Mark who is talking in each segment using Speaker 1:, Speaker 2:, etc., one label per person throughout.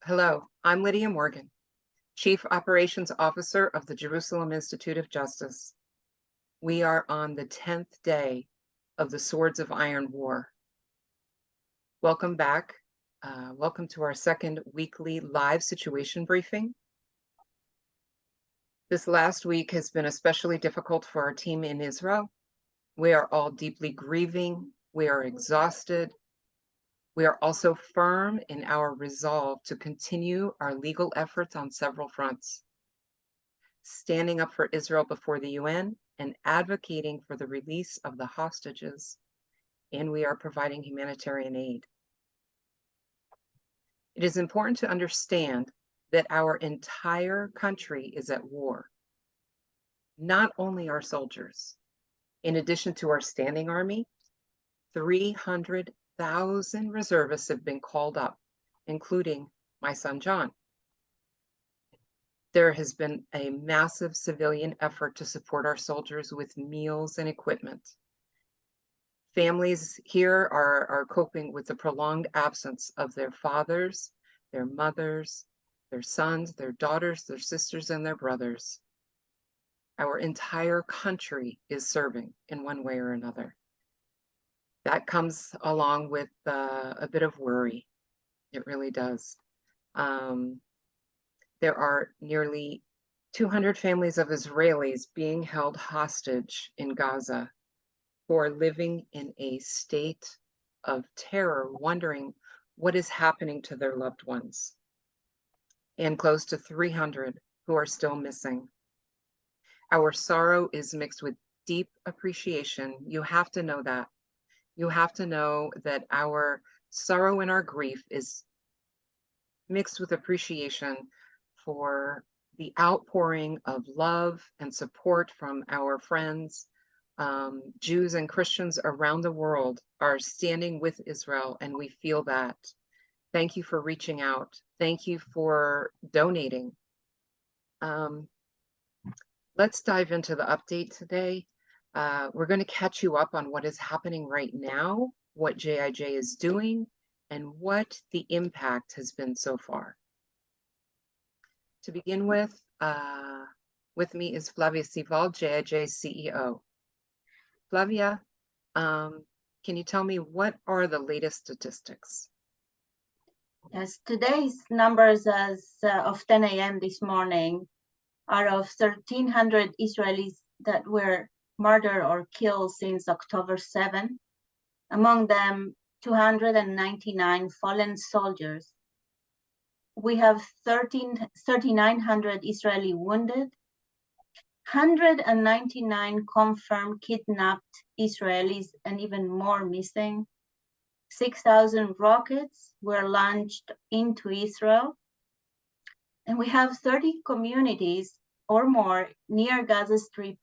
Speaker 1: Hello, I'm Lydia Morgan, Chief Operations Officer of the Jerusalem Institute of Justice. We are on the 10th day of the Swords of Iron War. Welcome back. Welcome to our second weekly live situation briefing. This last week has been especially difficult for our team in Israel. We are all deeply grieving. We are exhausted. We are also firm in our resolve to continue our legal efforts on several fronts, standing up for Israel before the UN and advocating for the release of the hostages, and we are providing humanitarian aid. It is important to understand that our entire country is at war, not only our soldiers. In addition to our standing army, 300,000 reservists have been called up, including my son John. There has been a massive civilian effort to support our soldiers with meals and equipment. Families here are coping with the prolonged absence of their fathers, their mothers, their sons, their daughters, their sisters, and their brothers. Our entire country is serving in one way or another. That comes along with a bit of worry. It really does. There are nearly 200 families of Israelis being held hostage in Gaza who are living in a state of terror, wondering what is happening to their loved ones, and close to 300 who are still missing. Our sorrow is mixed with deep appreciation. You have to know that. You have to know that our sorrow and our grief is mixed with appreciation for the outpouring of love and support from our friends. Jews and Christians around the world are standing with Israel, and we feel that. Thank you for reaching out. Thank you for donating. Let's dive into the update today. We're going to catch you up on what is happening right now, what JIJ is doing, and what the impact has been so far. To begin with me is Flavia Sival, JIJ's CEO. Flavia, can you tell me what are the latest statistics?
Speaker 2: Yes, today's numbers as of 10 a.m. this morning are of 1,300 Israelis that were murdered or killed since October 7. Among them, 299 fallen soldiers. We have 3,900 Israeli wounded, 199 confirmed kidnapped Israelis, and even more missing. 6,000 rockets were launched into Israel. And we have 30 communities or more near Gaza Strip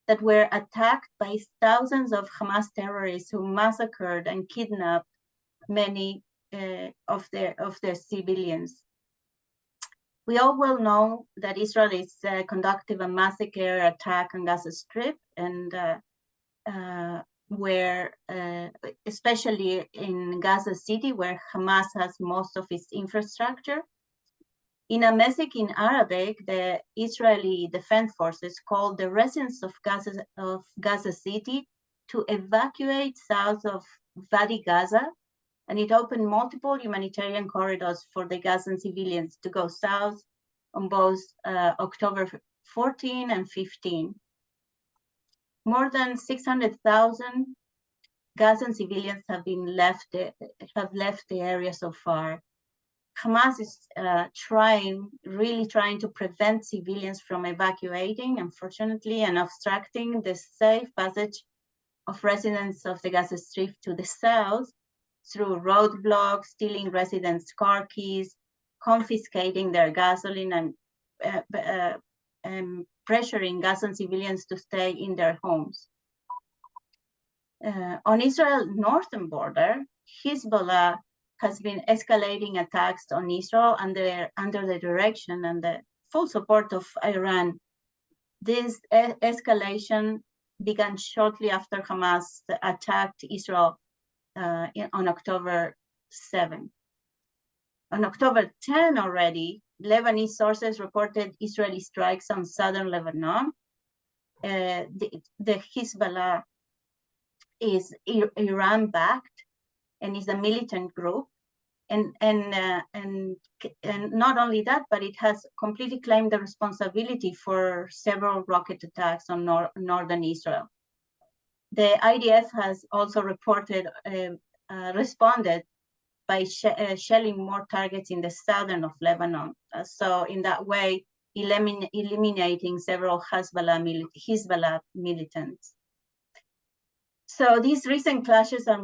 Speaker 2: that were attacked by thousands of Hamas terrorists who massacred and kidnapped many of their civilians. We all well know that Israel is conducting a massacre attack on Gaza Strip, and where, especially in Gaza City, where Hamas has most of its infrastructure. In a message in Arabic, the Israeli Defense Forces called the residents of Gaza City to evacuate south of Wadi Gaza, and it opened multiple humanitarian corridors for the Gazan civilians to go south on both October 14 and 15. More than 600,000 Gazan civilians have left the area so far. Hamas is really trying to prevent civilians from evacuating, unfortunately, and obstructing the safe passage of residents of the Gaza Strip to the south through roadblocks, stealing residents' car keys, confiscating their gasoline, and pressuring Gazan civilians to stay in their homes. On Israel's northern border, Hezbollah has been escalating attacks on Israel under the direction and the full support of Iran. This escalation began shortly after Hamas attacked Israel on October 7. On October 10 already, Lebanese sources reported Israeli strikes on southern Lebanon. The Hezbollah is Iran-backed and is a militant group. And not only that, but it has completely claimed the responsibility for several rocket attacks on northern Israel. The IDF has also responded by shelling more targets in the southern of Lebanon. So in that way, eliminating several Hezbollah militants. So these recent clashes are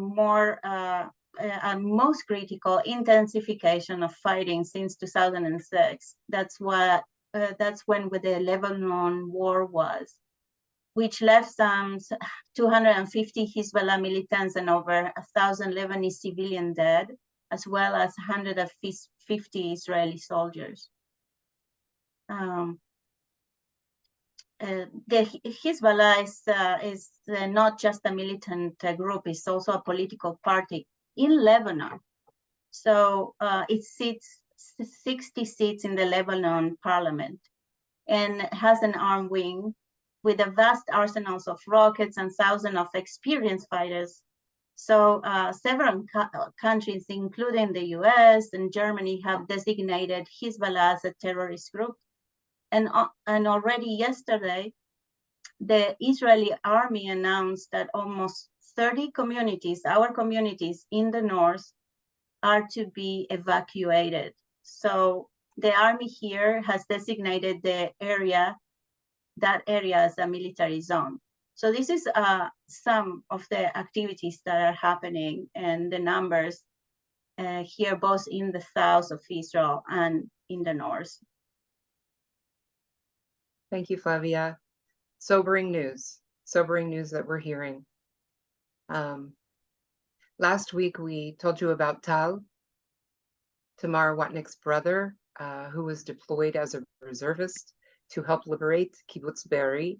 Speaker 2: most critical intensification of fighting since 2006. That's when the Lebanon war was, which left some 250 Hezbollah militants and over 1,000 Lebanese civilian dead, as well as 150 Israeli soldiers. The Hezbollah is not just a militant group, it's also a political party in Lebanon. So it sits 60 seats in the Lebanon parliament and has an armed wing with a vast arsenals of rockets and thousands of experienced fighters. So several countries, including the US and Germany, have designated Hezbollah as a terrorist group. And already yesterday, the Israeli army announced that almost 30 communities, our communities in the north, are to be evacuated. So the army here has designated that area as a military zone. So this is some of the activities that are happening and the numbers here, both in the south of Israel and in the north.
Speaker 1: Thank you, Flavia. Sobering news that we're hearing. Last week, we told you about Tal, Tamar Watnick's brother, who was deployed as a reservist to help liberate Kibbutz Be'eri.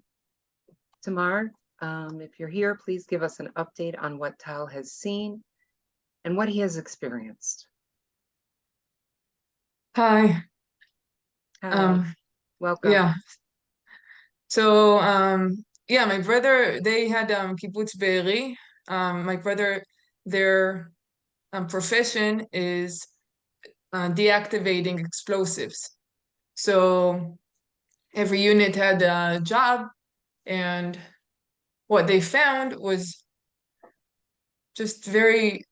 Speaker 1: Tamar, if you're here, please give us an update on what Tal has seen and what he has experienced.
Speaker 3: Hi.
Speaker 1: Hi. Welcome.
Speaker 3: Yeah. So, yeah, my brother, they had Kibbutz Be'eri. My brother, their profession is deactivating explosives. So every unit had a job, and what they found was just very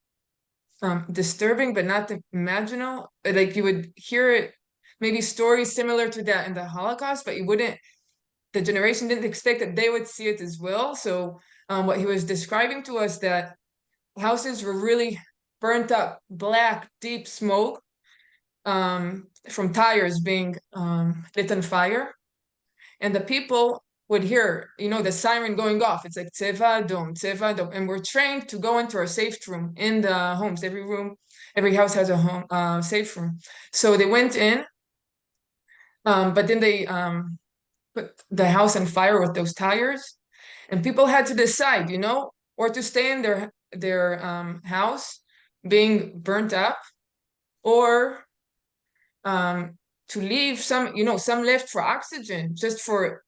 Speaker 3: disturbing, but not imaginable. Like you would hear it, maybe stories similar to that in the Holocaust, but you wouldn't. The generation didn't expect that they would see it as well. So what he was describing to us, that houses were really burnt up, black, deep smoke from tires being lit on fire. And the people would hear, the siren going off. It's like Tseva Adom, Tseva Adom. And we're trained to go into our safe room in the homes. Every house has a safe room. So they went in, but then they put the house on fire with those tires, and people had to decide, or to stay in their house being burnt up, or to leave some left for oxygen, just for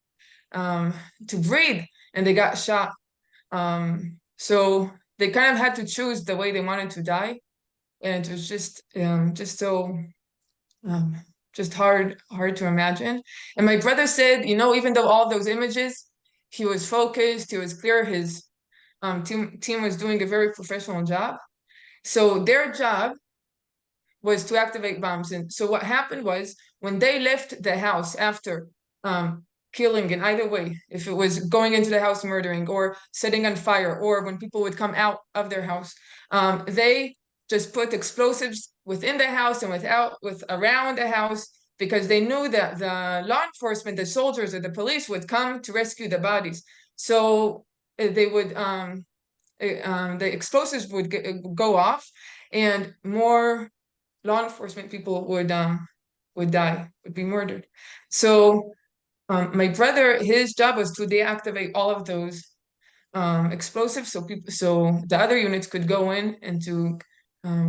Speaker 3: to breathe, and they got shot. So they kind of had to choose the way they wanted to die, and it was just so just hard to imagine. And my brother said, even though all those images, he was focused, he was clear, his team was doing a very professional job. So their job was to activate bombs. And so what happened was, when they left the house after killing in either way, if it was going into the house murdering, or setting on fire, or when people would come out of their house, they just put explosives within the house and around the house, because they knew that the law enforcement, the soldiers or the police, would come to rescue the bodies. So they would the explosives would go off, and more law enforcement people would die, would be murdered. So my brother, his job was to deactivate all of those explosives, so the other units could go in and to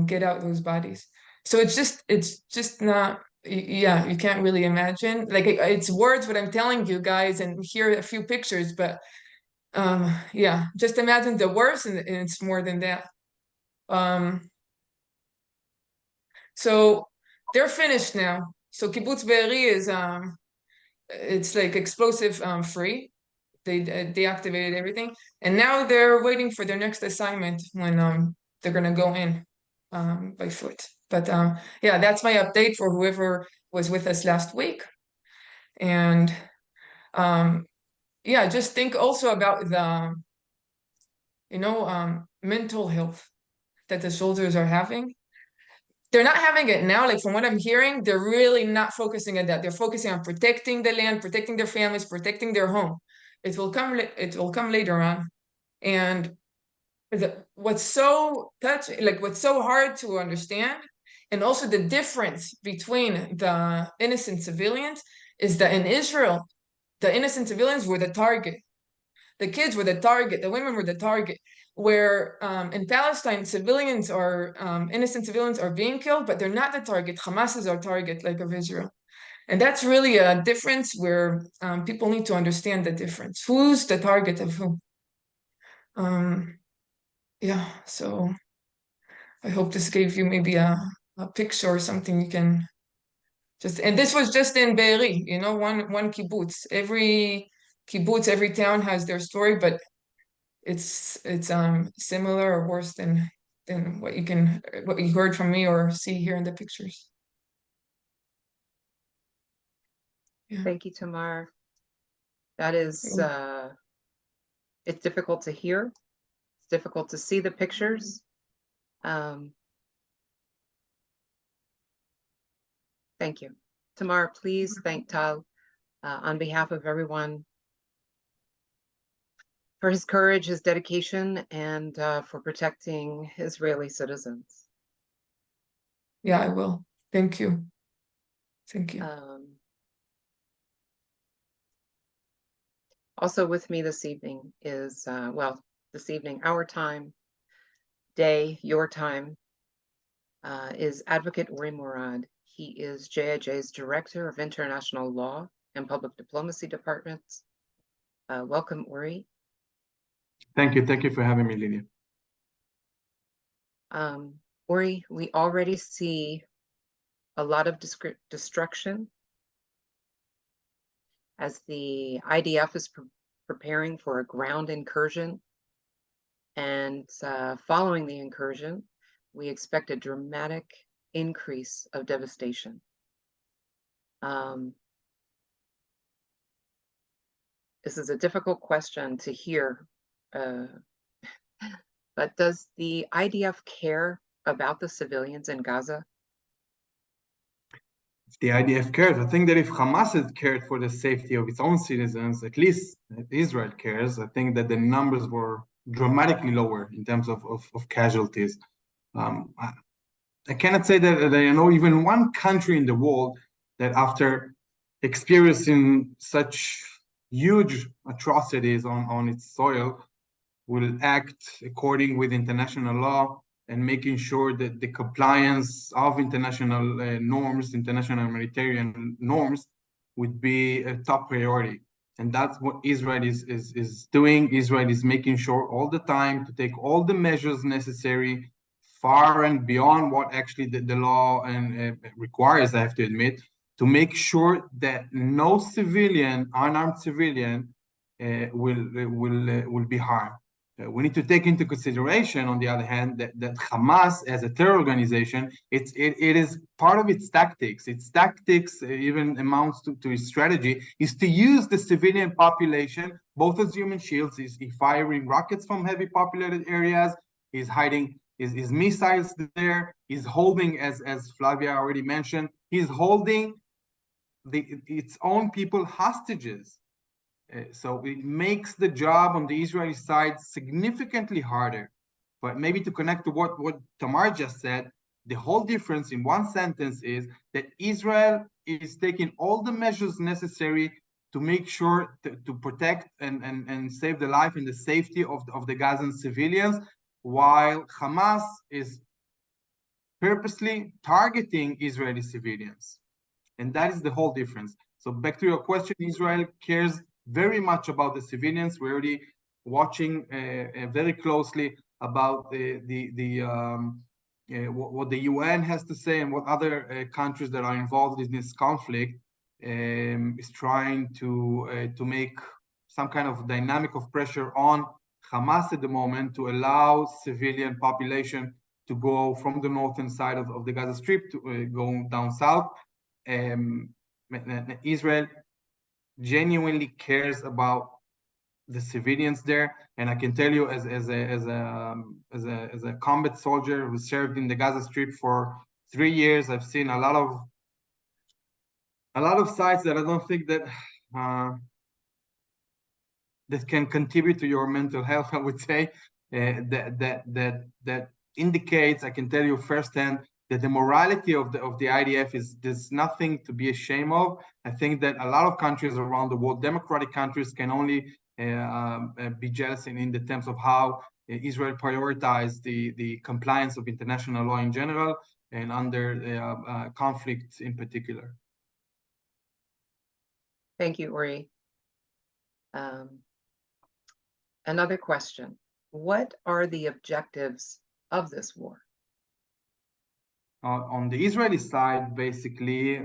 Speaker 3: get out those bodies. So it's just not, yeah, you can't really imagine. Like it's words what I'm telling you guys, and here a few pictures, but yeah, just imagine the worst, and it's more than that. So they're finished now. So Kibbutz Be'eri is it's like explosive free. They deactivated everything, and now they're waiting for their next assignment when they're gonna go in by foot. But yeah, that's my update for whoever was with us last week. And yeah, just think also about the mental health that the soldiers are having. They're not having it now. Like from what I'm hearing, they're really not focusing on that. They're focusing on protecting the land, protecting their families, protecting their home. It will come. It will come later on. And what's so what's so hard to understand, and also the difference between the innocent civilians, is that in Israel, the innocent civilians were the target. The kids were the target. The women were the target. Where in Palestine, civilians are innocent civilians are being killed, but they're not the target. Hamas is our target, like of Israel. And that's really a difference where people need to understand the difference. Who's the target of who? Yeah, so I hope this gave you maybe a picture or something you can just, and this was just in Be'eri, one kibbutz. Every kibbutz, every town has their story, but it's similar or worse than what you heard from me or see here in the pictures. Yeah.
Speaker 1: Thank you, Tamar. That is, it's difficult to hear. It's difficult to see the pictures. Thank you. Tamar, please thank Tal on behalf of everyone for his courage, his dedication, and for protecting Israeli citizens.
Speaker 3: Yeah, I will. Thank you. Thank you.
Speaker 1: Also with me this evening is, this evening, our time, day, your time, is Advocate Uri Murad. He is JIJ's Director of International Law and Public Diplomacy Departments. Welcome, Uri.
Speaker 4: Thank you. Thank you for having me, Lydia.
Speaker 1: Uri, we already see a lot of destruction as the IDF is preparing for a ground incursion. And following the incursion, we expect a dramatic increase of devastation. This is a difficult question to hear, but does the IDF care about the civilians in Gaza?
Speaker 4: If the IDF cares, I think that if Hamas had cared for the safety of its own citizens, at least Israel cares, I think that the numbers were dramatically lower in terms of casualties. I cannot say that I know even one country in the world that after experiencing such huge atrocities on its soil will act according with international law and making sure that the compliance of international norms, international humanitarian norms, would be a top priority. And that's what Israel is doing. Israel is making sure all the time to take all the measures necessary, far and beyond what actually the law requires, I have to admit, to make sure that no civilian, unarmed civilian, will be harmed. We need to take into consideration, on the other hand, that Hamas, as a terror organization, it is part of its tactics. Its tactics even amounts to its strategy is to use the civilian population both as human shields. Is firing rockets from heavy populated areas. Is hiding his missiles there. Is holding, as Flavia already mentioned, he's holding its own people hostages. So it makes the job on the Israeli side significantly harder. But maybe to connect to what Tamar just said, the whole difference in one sentence is that Israel is taking all the measures necessary to make sure to protect and save the life and the safety of the Gazan civilians, while Hamas is purposely targeting Israeli civilians. And that is the whole difference. So back to your question, Israel cares very much about the civilians. We're already watching very closely about what the UN has to say and what other countries that are involved in this conflict is trying to make some kind of dynamic of pressure on Hamas at the moment to allow civilian population to go from the northern side of the Gaza Strip to go down south. Israel genuinely cares about the civilians there, and I can tell you, as a combat soldier who served in the Gaza Strip for 3 years, I've seen a lot of sites that I don't think that that can contribute to your mental health. I would say that indicates, I can tell you firsthand, that the morality of the IDF there's nothing to be ashamed of. I think that a lot of countries around the world, democratic countries, can only be jealous in the terms of how Israel prioritized the compliance of international law in general and under conflicts in particular.
Speaker 1: Thank you, Uri. Another question. What are the objectives of this war?
Speaker 4: On the Israeli side, basically,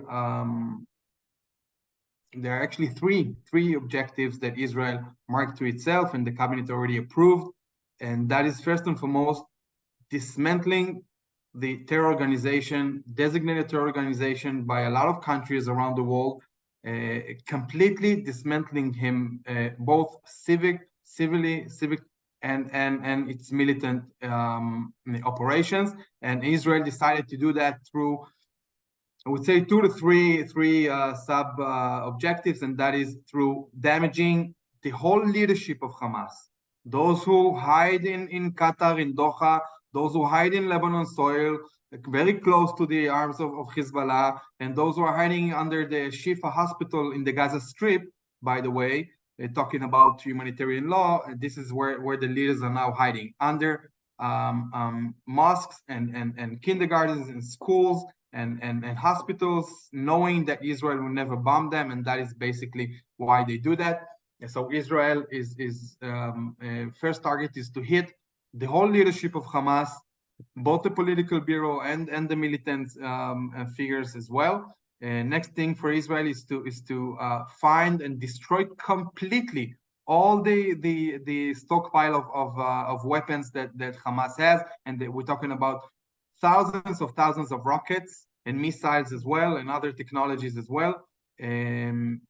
Speaker 4: there are actually three objectives that Israel marked to itself and the cabinet already approved. And that is, first and foremost, dismantling the terror organization, designated terror organization by a lot of countries around the world, completely dismantling him, both civic and its militant operations. And Israel decided to do that through, I would say, 2 to 3 sub objectives, and that is through damaging the whole leadership of Hamas. Those who hide in Qatar, in Doha, those who hide in Lebanon soil, very close to the arms of Hezbollah, and those who are hiding under the Shifa hospital in the Gaza Strip, by the way, talking about humanitarian law, this is where the leaders are now hiding, under mosques and kindergartens and schools and hospitals, knowing that Israel will never bomb them, and that is basically why they do that. And so Israel is first target is to hit the whole leadership of Hamas, both the political bureau and the militant figures as well. Next thing for Israel is to find and destroy completely all the stockpile of weapons that Hamas has, and we're talking about thousands of rockets and missiles as well, and other technologies as well. And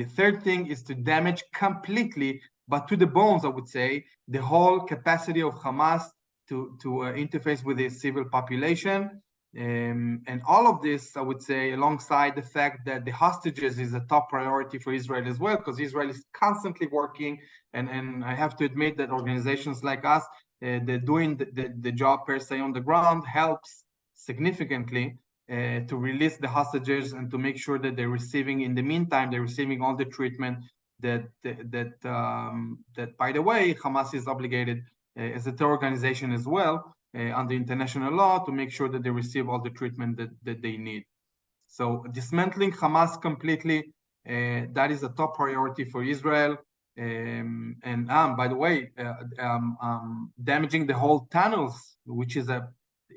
Speaker 4: the third thing is to damage completely, but to the bones, I would say, the whole capacity of Hamas to interface with the civil population. And all of this, I would say, alongside the fact that the hostages is a top priority for Israel as well, because Israel is constantly working, and I have to admit that organizations like us, they're doing the job per se on the ground, helps significantly to release the hostages and to make sure that they're receiving, in the meantime, they're receiving all the treatment that by the way, Hamas is obligated as a terror organization as well, under international law, to make sure that they receive all the treatment that they need. So dismantling Hamas completely, that is a top priority for Israel. And by the way, damaging the whole tunnels, which is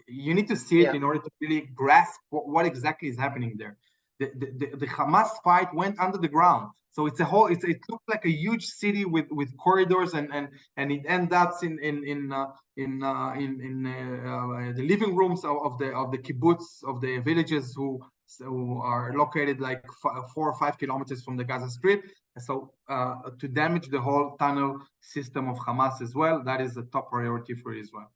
Speaker 4: you need to see it in order to really grasp what exactly is happening there. The Hamas fight went under the ground. So it's it looks like a huge city with corridors, and it ends up in the living rooms of the kibbutz, of the villages who are located like 4 or 5 kilometers from the Gaza Strip. So to damage the whole tunnel system of Hamas as well, that is a top priority for Israel.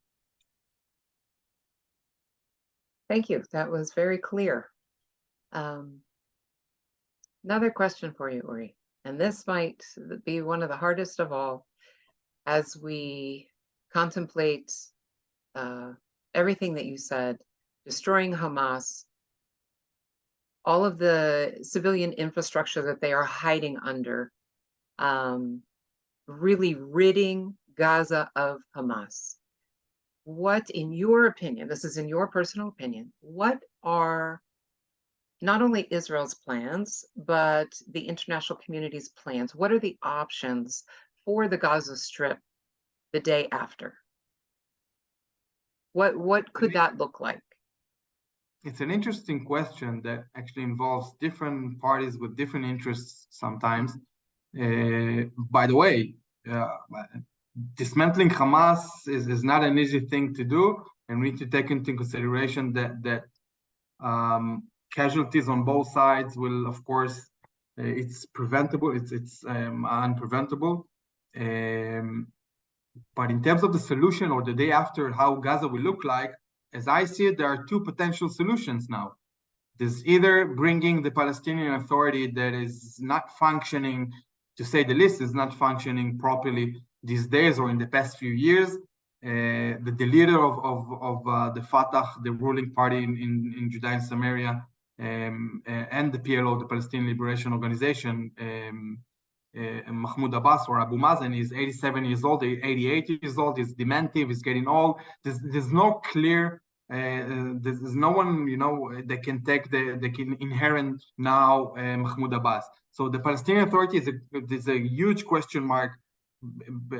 Speaker 1: Thank you. That was very clear. Another question for you, Uri, and this might be one of the hardest of all as we contemplate everything that you said, destroying Hamas, all of the civilian infrastructure that they are hiding under, really ridding Gaza of Hamas. what, in your opinion, this is in your personal opinion, what are not only Israel's plans, but the international community's plans? What are the options for the Gaza Strip the day after? What could that look like?
Speaker 4: It's an interesting question that actually involves different parties with different interests sometimes. By the way, dismantling Hamas is not an easy thing to do, and we need to take into consideration that casualties on both sides will, of course, it's preventable, it's unpreventable. But in terms of the solution or the day after, how Gaza will look like, as I see it, there are two potential solutions now. There's either bringing the Palestinian Authority that is not functioning, to say the least, is not functioning properly these days or in the past few years. The leader of the Fatah, the ruling party in Judea and Samaria, and the PLO, the Palestinian Liberation Organization, Mahmoud Abbas or Abu Mazen, is 87 years old, 88 years old, he's dementive, he's getting old. There's no clear, there's no one, that can take the can inherit now Mahmoud Abbas. So the Palestinian Authority is a huge question mark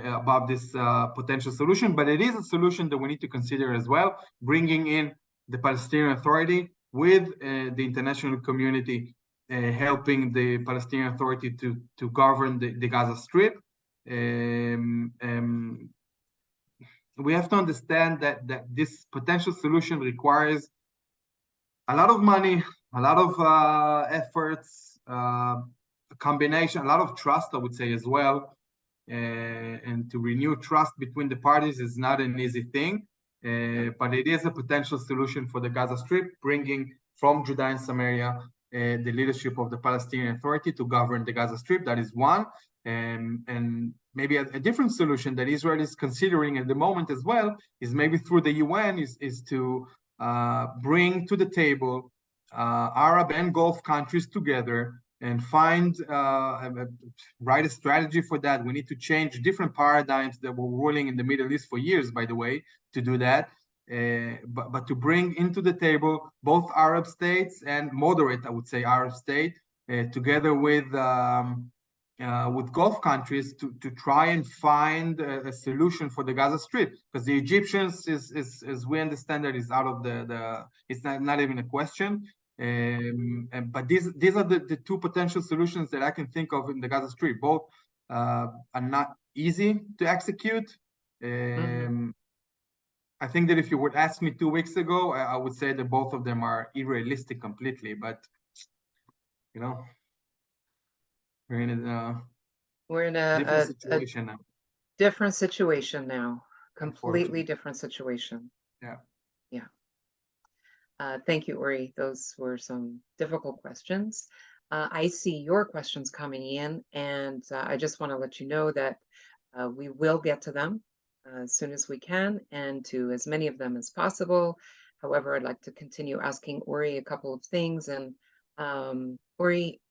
Speaker 4: about this potential solution, but it is a solution that we need to consider as well, bringing in the Palestinian Authority with the international community, helping the Palestinian Authority to govern the Gaza Strip. We have to understand that this potential solution requires a lot of money, a lot of efforts, a combination, a lot of trust, I would say, as well. And to renew trust between the parties is not an easy thing, but it is a potential solution for the Gaza Strip, bringing from Judea and Samaria the leadership of the Palestinian Authority to govern the Gaza Strip. That is one. And maybe a different solution that Israel is considering at the moment as well is maybe through the UN is to bring to the table Arab and Gulf countries together and find write a strategy for that. We need to change different paradigms that were ruling in the Middle East for years, by the way, to do that. But to bring into the table both Arab states and moderate, I would say, Arab state, together with Gulf countries to try and find a solution for the Gaza Strip, because the Egyptians, as we understand it, is out of it's not even a question. But these are the two potential solutions that I can think of in the Gaza Strip. Both are not easy to execute. I think that if you would ask me 2 weeks ago, I would say that both of them are unrealistic completely. But we're in a different situation now.
Speaker 1: Different situation now. Completely different situation.
Speaker 4: Yeah.
Speaker 1: Thank you, Uri. Those were some difficult questions. I see your questions coming in, and I just want to let you know that we will get to them as soon as we can, and to as many of them as possible. However, I'd like to continue asking Uri a couple of things. And Uri,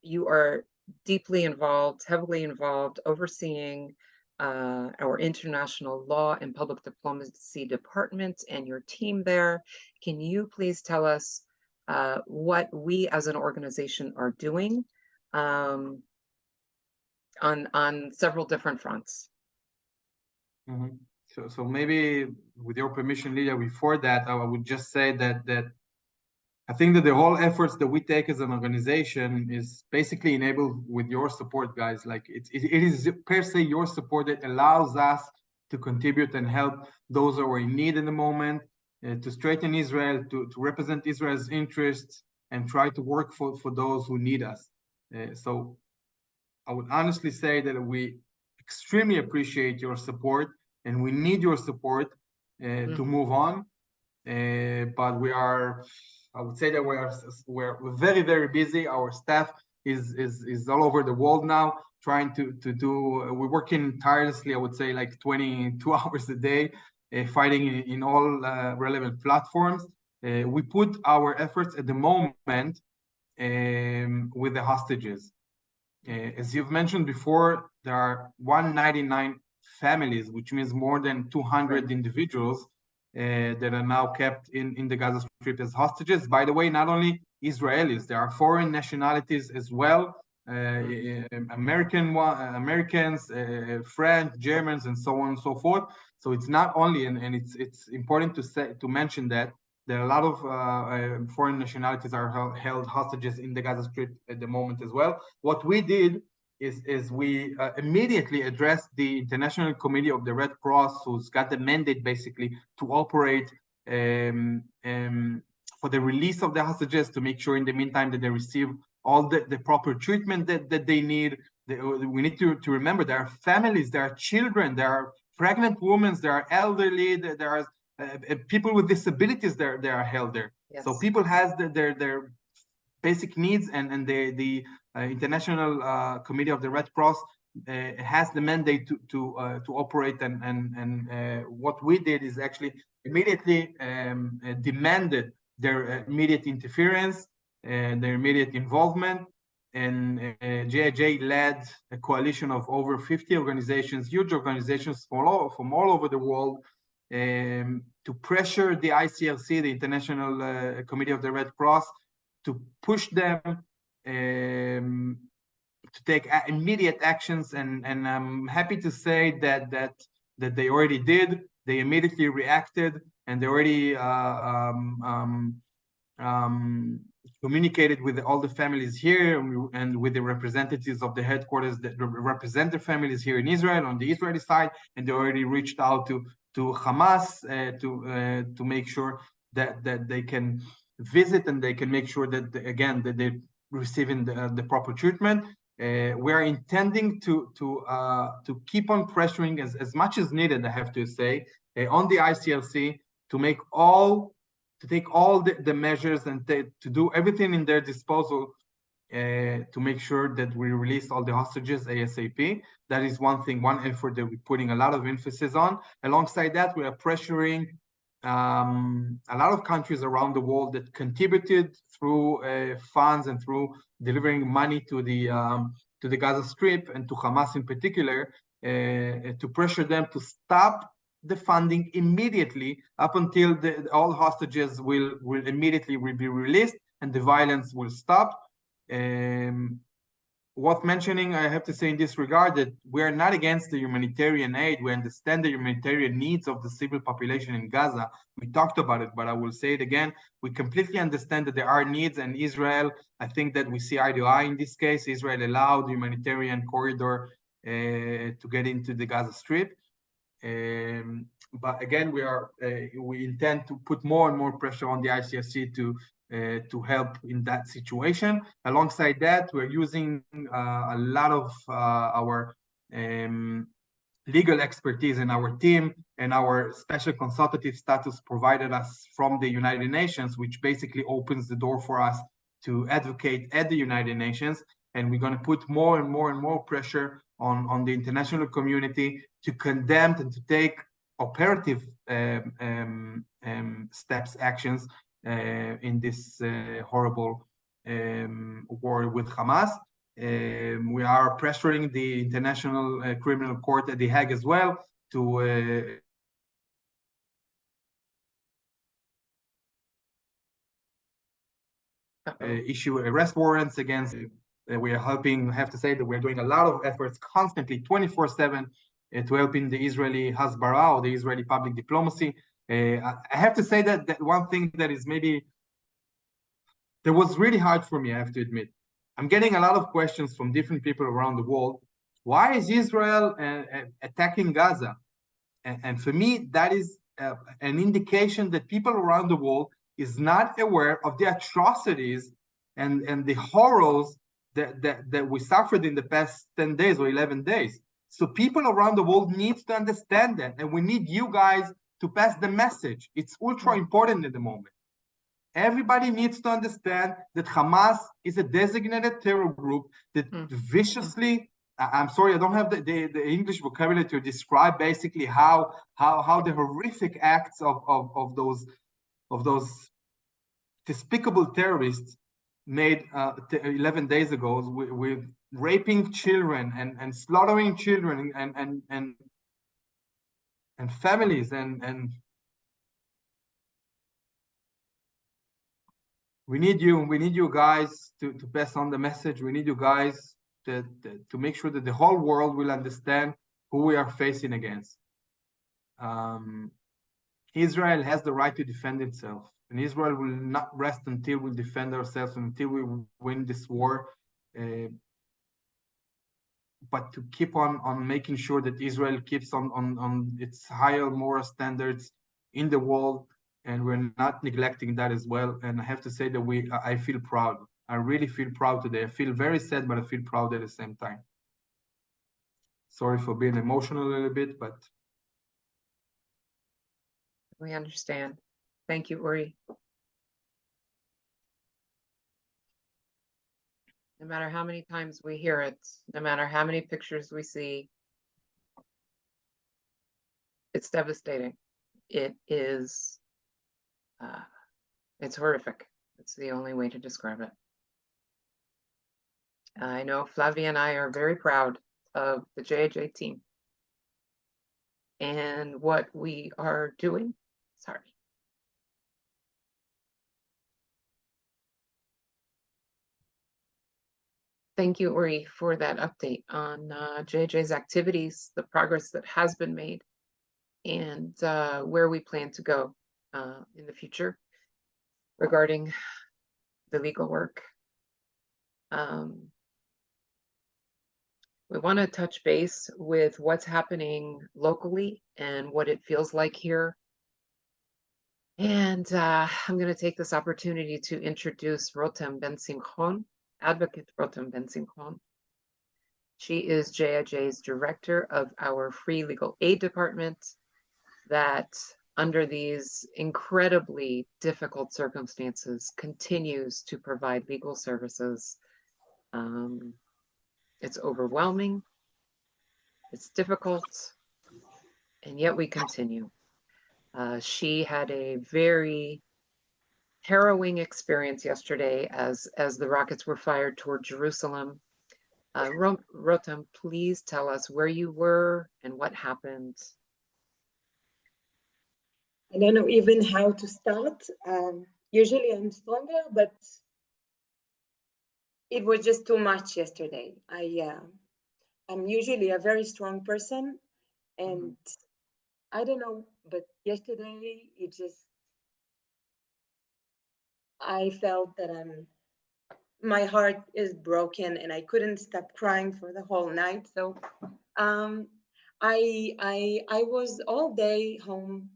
Speaker 1: you are deeply involved, heavily involved, overseeing our international law and public diplomacy department and your team there. Can you please tell us what we as an organization are doing on several different fronts?
Speaker 4: So maybe with your permission, Lydia, before that, I would just say that I think that the whole efforts that we take as an organization is basically enabled with your support, guys. Like it is per se your support that allows us to contribute and help those who are in need in the moment, to strengthen Israel, to represent Israel's interests, and try to work for those who need us. So I would honestly say that we extremely appreciate your support, and we need your support to move on. But we are, I would say that we're very, very busy. Our staff is all over the world now, trying to do. We're working tirelessly. I would say like 22 hours a day, fighting in all relevant platforms. We put our efforts at the moment with the hostages. As you've mentioned before, there are 199 families, which means more than 200 individuals that are now kept in the Gaza Strip as hostages. By the way, not only Israelis, there are foreign nationalities as well. Americans, French, Germans, and so on and so forth. So it's not only, and it's important to mention that there are a lot of foreign nationalities are held hostages in the Gaza Strip at the moment as well. What we did is we immediately addressed the International Committee of the Red Cross, who's got the mandate basically to operate for the release of the hostages, to make sure in the meantime that they receive all the proper treatment that they need. We need to remember there are families, there are children, there are pregnant women, there are elderly, there are people with disabilities that are held there. Yes. So people has their basic needs, and the International Committee of the Red Cross has the mandate to operate, and what we did is actually immediately demanded their immediate interference and their immediate involvement. And GIJ led a coalition of over 50 organizations, huge organizations from all over the world, to pressure the ICRC, the International Committee of the Red Cross, to push them to take immediate actions. And I'm happy to say that they already did. They immediately reacted, and they already communicated with all the families here and with the representatives of the headquarters that represent the families here in Israel on the Israeli side, and they already reached out to Hamas to make sure that they can visit, and they can make sure that again that they're receiving the proper treatment. We are intending to keep on pressuring as much as needed, I have to say, on the ICRC to take all the measures and to do everything in their disposal to make sure that we release all the hostages ASAP. That is one thing, one effort that we're putting a lot of emphasis on. Alongside that, we are pressuring a lot of countries around the world that contributed through funds and through delivering money to the Gaza Strip and to Hamas in particular, to pressure them to stop the funding immediately up until all hostages will immediately be released and the violence will stop. Worth mentioning, I have to say in this regard, that we are not against the humanitarian aid. We understand the humanitarian needs of the civil population in Gaza. We talked about it, but I will say it again. We completely understand that there are needs, and Israel, I think that we see eye to eye in this case. Israel allowed the humanitarian corridor to get into the Gaza Strip. But again, we intend to put more and more pressure on the ICRC to help in that situation. Alongside that, we're using a lot of our legal expertise in our team and our special consultative status provided us from the United Nations, which basically opens the door for us to advocate at the United Nations. And we're going to put more and more and more pressure on the international community to condemn and to take operative steps, actions in this horrible war with Hamas. We are pressuring the International Criminal Court at The Hague as well to issue arrest warrants against. We are helping, I have to say that we're doing a lot of efforts constantly, 24/7, to help in the Israeli Hasbara, or the Israeli public diplomacy. I have to say that one thing that is maybe, that was really hard for me, I have to admit. I'm getting a lot of questions from different people around the world. Why is Israel attacking Gaza? And for me, that is an indication that people around the world is not aware of the atrocities and the horrors that we suffered in the past 10 days or 11 days. So people around the world need to understand that, and we need you guys to pass the message. It's ultra important at the moment. Everybody needs to understand that Hamas is a designated terror group that viciously, I'm sorry, I don't have the English vocabulary to describe basically how the horrific acts of those despicable terrorists made 11 days ago with raping children and slaughtering children and families and we need you. We need you guys to pass on the message. We need you guys to make sure that the whole world will understand who we are facing against. Israel has the right to defend itself, and Israel will not rest until we defend ourselves, until we win this war. But to keep on making sure that Israel keeps on its higher moral standards in the world, and we're not neglecting that as well. And I have to say that I feel proud. I really feel proud today. I feel very sad, but I feel proud at the same time. Sorry for being emotional a little bit, but
Speaker 1: We understand. Thank you, Uri. No matter how many times we hear it, no matter how many pictures we see, it's devastating. It is, it's horrific. It's the only way to describe it. I know Flavia and I are very proud of the JJ team and what we are doing. Sorry. Thank you, Uri, for that update on JJ's activities, the progress that has been made, and where we plan to go in the future regarding the legal work. We want to touch base with what's happening locally and what it feels like here. And I'm going to take this opportunity to introduce Rotem Ben Simchon, Advocate Rotem Ben Simchon. She is JIJ's director of our free legal aid department that, under these incredibly difficult circumstances, continues to provide legal services. It's overwhelming, it's difficult, and yet we continue. She had a very harrowing experience yesterday as the rockets were fired toward Jerusalem. Rotem, please tell us where you were and what happened.
Speaker 5: I don't know even how to start. Usually I'm stronger, but it was just too much yesterday. I'm usually a very strong person, and I don't know, but yesterday I felt that my heart is broken, and I couldn't stop crying for the whole night. So I was all day home.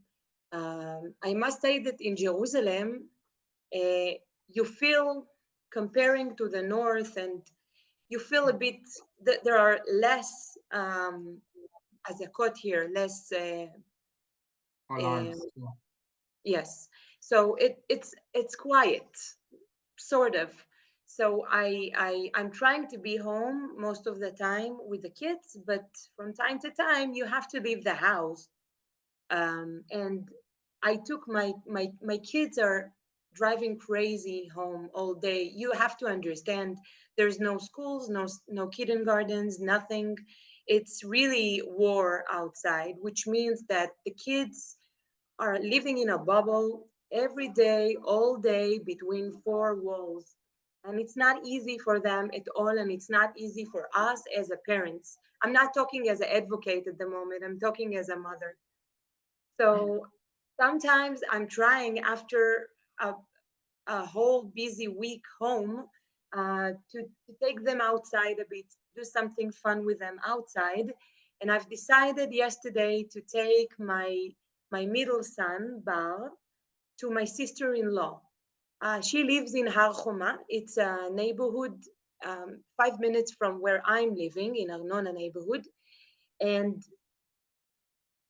Speaker 5: I must say that in Jerusalem, you feel, comparing to the north, and you feel a bit that there are less azakot here, less
Speaker 4: alarms.
Speaker 5: yes. So it's quiet, sort of. So I'm trying to be home most of the time with the kids, but from time to time you have to leave the house. And I took my kids are driving crazy home all day. You have to understand, there's no schools, no kindergartens, nothing. It's really war outside, which means that the kids are living in a bubble every day, all day, between four walls. And it's not easy for them at all, and it's not easy for us as a parents. I'm not talking as an advocate at the moment, I'm talking as a mother. So sometimes I'm trying, after a whole busy week home, to take them outside a bit, do something fun with them outside. And I've decided yesterday to take my middle son, Bar, to my sister-in-law. She lives in Har Choma. It's a neighborhood 5 minutes from where I'm living, in Arnona neighborhood. And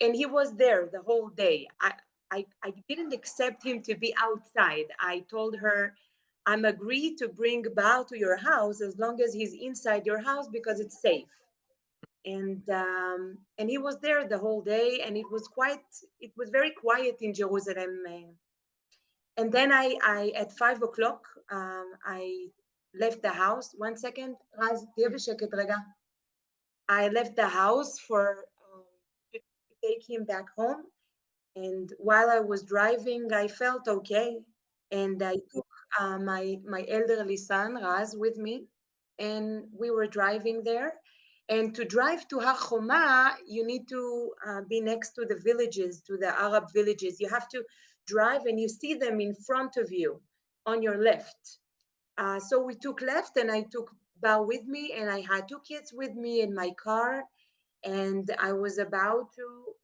Speaker 5: he was there the whole day. I didn't accept him to be outside. I told her, I'm agreed to bring Bar to your house as long as he's inside your house because it's safe. And he was there the whole day, and it was very quiet in Jerusalem. And then I at 5 o'clock, I left the house. 1 second, Raz, תהיה בשקט רגע. I left the house to take him back home. And while I was driving, I felt okay. And my elderly son Raz with me, and we were driving there. And to drive to Har Homa, you need to be next to the villages, to the Arab villages. You have to drive, and you see them in front of you on your left. So we took left, and I took Bao with me, and I had two kids with me in my car, and I was about to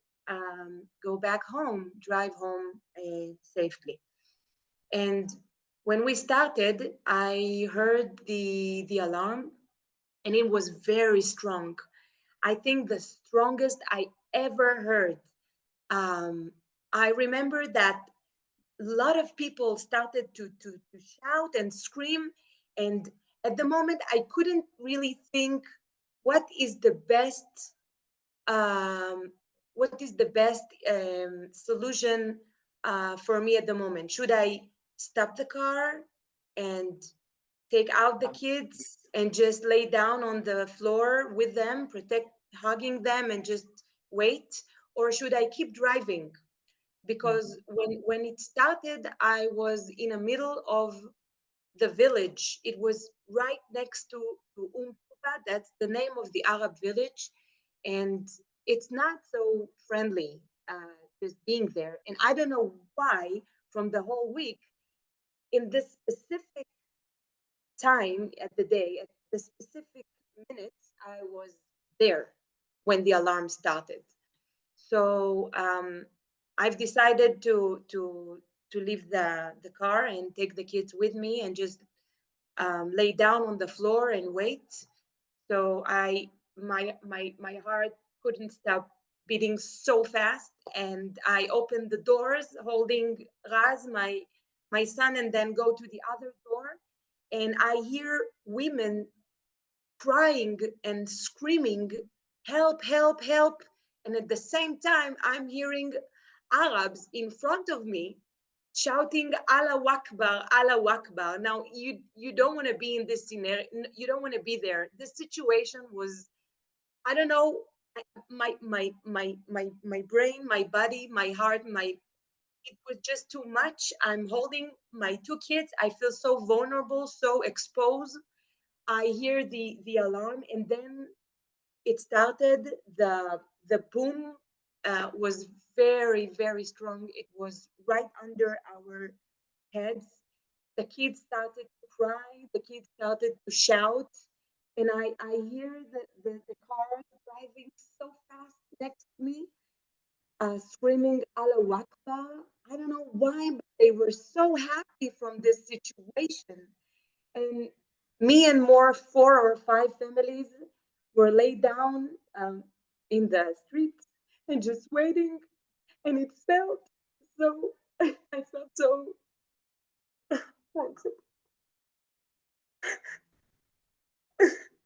Speaker 5: go back home, drive home safely. And when we started, I heard the alarm, and it was very strong. I think the strongest I ever heard. I remember that a lot of people started to shout and scream. And at the moment, I couldn't really think what is the best um, solution for me at the moment. Should I stop the car and take out the kids and just lay down on the floor with them, hugging them, and just wait? Or should I keep driving? Because when it started, I was in the middle of the village. It was right next to That's the name of the Arab village. And it's not so friendly just being there. And I don't know why, from the whole week, in this specific time at the day, at the specific minutes, I was there when the alarm started. So I've decided to leave the car and take the kids with me and just lay down on the floor and wait. So my heart couldn't stop beating so fast, and I opened the doors holding Raz, my son, and then go to the other door, and I hear women crying and screaming, help, help, help. And at the same time, I'm hearing Arabs in front of me shouting Allah Akbar, Allah Akbar. Now you don't want to be in this scenario. You don't want to be there. This situation was, I don't know, my brain, my body, my heart, it was just too much. I'm holding my two kids. I feel so vulnerable, so exposed. I hear the alarm, and then it started. The boom was very, very strong. It was right under our heads. The kids started to cry. The kids started to shout, and I hear the car driving so fast next to me, screaming Allah Akbar. I don't know why, but they were so happy from this situation. And me and more 4 or 5 families were laid down in the street and just waiting. And it felt so, I felt so,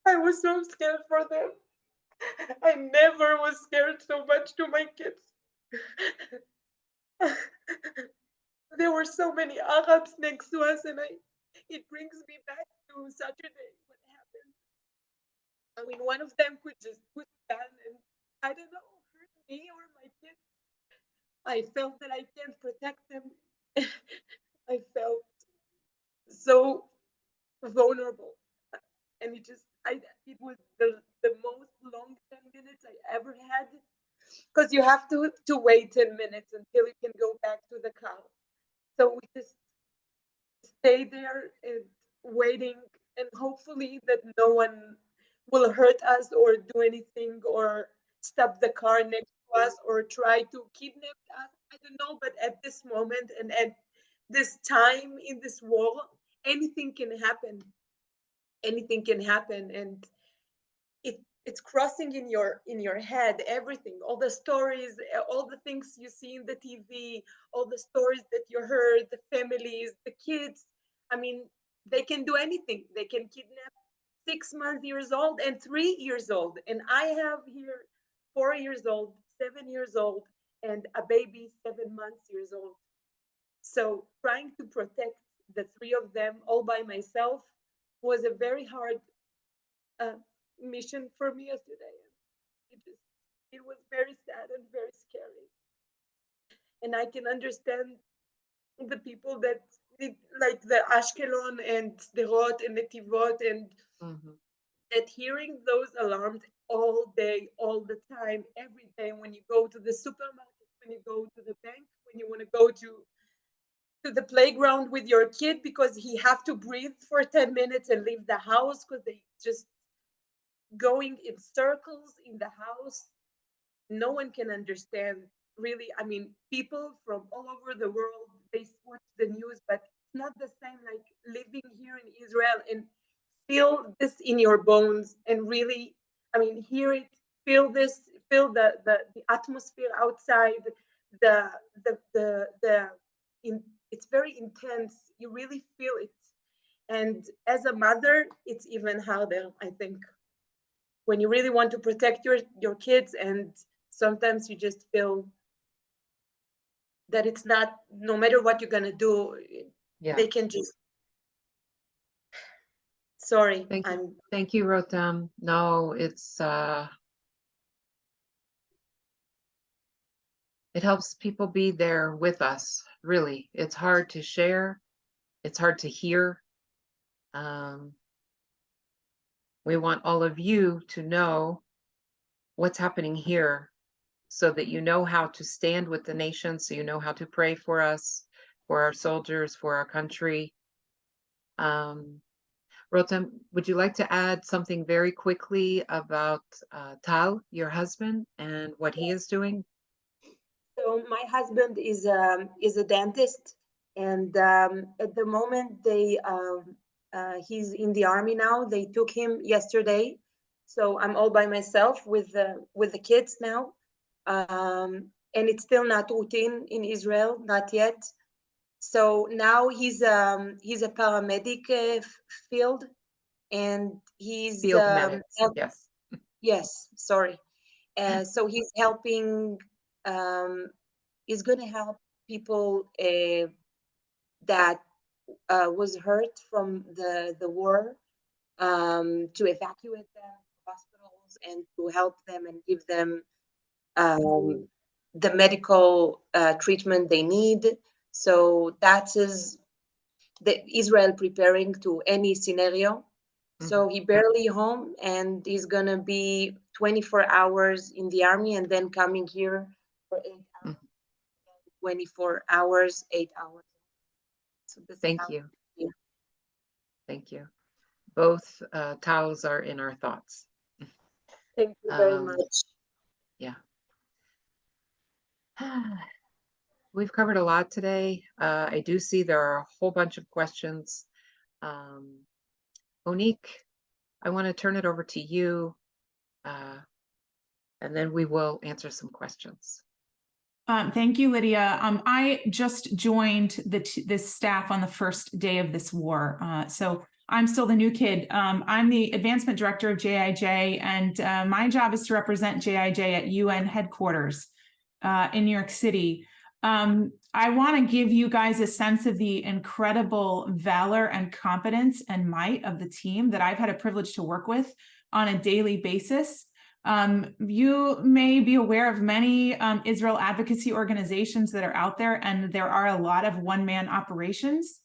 Speaker 5: I was so scared for them. I never was scared so much to my kids. There were so many Arabs next to us, and it brings me back to Saturday, what happened. I mean, one of them could just put down and, I don't know, hurt me or my kids. I felt that I can't protect them. I felt so vulnerable. And it was the most long 10 minutes I ever had, because you have to wait 10 minutes until you can go back to the car. So we just stay there and waiting, and hopefully that no one will hurt us or do anything or stop the car next to us or try to kidnap us. I don't know, but at this moment and at this time in this war, anything can happen. Anything can happen, and it's crossing in your head, everything, all the stories, all the things you see in the TV, all the stories that you heard, the families, the kids. I mean, they can do anything. They can kidnap 6 months years old and 3 years old, and I have here 4 years old, 7 years old, and a baby 7 months years old. So trying to protect the three of them all by myself was a very hard uh, mission for me yesterday. It was very sad and very scary. And I can understand the people that like the Ashkelon and Sderot and Netivot, and that hearing those alarms all day, all the time, every day, when you go to the supermarket, when you go to the bank, when you want to go to the playground with your kid because he have to breathe for 10 minutes and leave the house because they just going in circles in the house. No one can understand, really. I mean, people from all over the world, they watch the news, but it's not the same like living here in Israel and feel this in your bones and really, I mean, hear it, feel this, feel the atmosphere outside, it's very intense. You really feel it. And as a mother, it's even harder, I think, when you really want to protect your kids, and sometimes you just feel that it's not, no matter what you're going to do, they can just, sorry.
Speaker 1: Thank you, Rotem. No, it helps people be there with us, really. It's hard to share. It's hard to hear. We want all of you to know what's happening here so that you know how to stand with the nation, so you know how to pray for us, for our soldiers, for our country. Rotem, would you like to add something very quickly about Tal, your husband, and what he is doing?
Speaker 5: So my husband is a dentist, and at the moment he's in the army now. They took him yesterday, so I'm all by myself with the kids now, and it's still not routine in Israel, not yet. So now he's a paramedic field, and he's
Speaker 1: field medics.
Speaker 5: Yes, sorry. So he's helping. Is going to help people that was hurt from the war, to evacuate them to hospitals and to help them and give them the medical treatment they need. So that is Israel preparing to any scenario. So he barely home, and he's going to be 24 hours in the army and then coming here for 8 hours. 24 hours, 8 hours. So
Speaker 1: Thank you. Thank you. Both towels are in our thoughts.
Speaker 5: Thank you very much.
Speaker 1: Yeah. We've covered a lot today. I do see there are a whole bunch of questions. Monique, I want to turn it over to you, and then we will answer some questions.
Speaker 6: Thank you, Lydia. I just joined this staff on the first day of this war. So I'm still the new kid. I'm the advancement director of JIJ, and my job is to represent JIJ at UN headquarters in New York City. I want to give you guys a sense of the incredible valor and competence and might of the team that I've had a privilege to work with on a daily basis. You may be aware of many Israel advocacy organizations that are out there, and there are a lot of one-man operations.